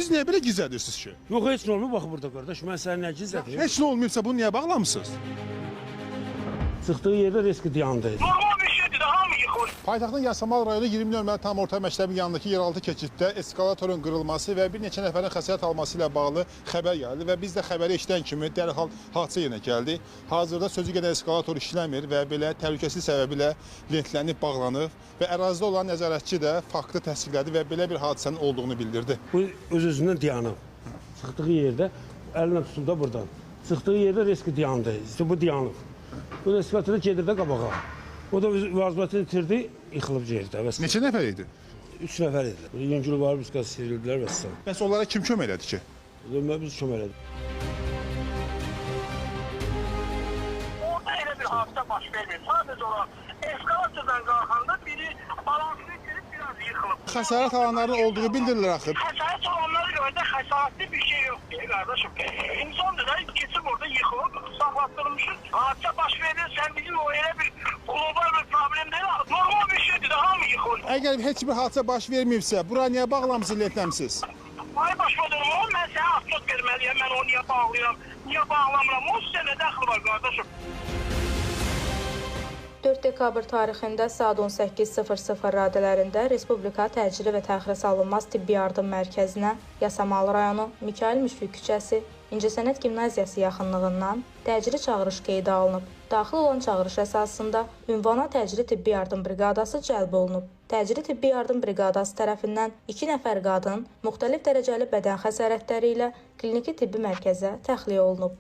Siz niyə belə gizlədirsiniz ki? Yox, heç nə olmur, bax burada qardaş, mən səni nə gizlədim? Heç nə olmayıbsa bunu niyə bağlamısınız? Çıxdığı yerdə riski dayandı. Normal bir şeydir, hamı yıxılır. Paytaxtın Yasamal rayonu 20 nömrəli tam orta məktəbin yanındakı yeraltı keçiddə eskalatorun qırılması və bir neçə nəfərin xəsarət alması ilə bağlı xəbər gəldi və biz də xəbəri eşidən kimi dərhal hadisə yerinə gəldik. Hazırda sözü gedən eskalator işləmir və belə təhlükəsizlik səbəbilə lentlənib bağlanıb və ərazidə olan nəzarətçi də faktı təsdiqlədi və belə bir hadisənin olduğunu bildirdi. Bu öz-özündən dayanıb. Çıxdığı yerdə əlinə tutuldu da buradan. Çıxdığı yerdə riski dayandı. İşte bu dayanıb. Bu da eskalatorda gedir də qabağa. O da vaziyətini itirdi, yıxılıb yerdə. Neçə nəfər idi? 3 nəfər idi. Yüngül var, biskaz sirildilər və s. Bəs onlara kim kömək elədi ki? Biz kömək elədik. Orada elə bir hadisə baş vermir. Sadəcə olaraq eskalatordan qalxanda biri balansını itirib biraz yıxılıb. Xəsarət alanların olduğu bildirilir axı. Xəsarət olanlara görə də xəsarətli bir şey yoxdur qardaşım. İnsandır da geçib orada yıxılıb, saxlatdırılmışız. Hadisə baş verir, sən bizim o elə bir global bir problem deyil. Normal bir şeydir, hamı yıxılır. Əgər heç bir hadisə baş verməyibsə, bura niyə bağlamısınız, lentləmisiniz? Ay başladım o, mən sənə asfalt verməliyəm, mən onu niyə bağlayıram, niyə bağlamıram, o sizə nə dəxli var qardaşım? 4 dekabr tarixində saat 18:00 radələrində Respublika Təcili və Təxirə Salınmaz Tibbi Yardım Mərkəzinə Yasamal rayonu, Mikail Müşfiq küçəsi, İncəsənət Gimnaziyası yaxınlığından təcili çağırış qeydə alınıb. Daxil olan çağırış əsasında ünvana təcili tibbi yardım briqadası cəlb olunub. Təcili tibbi yardım briqadası tərəfindən 2 nəfər qadın müxtəlif dərəcəli bədən xəsarətləri ilə kliniki tibbi mərkəzə təxliyə olunub.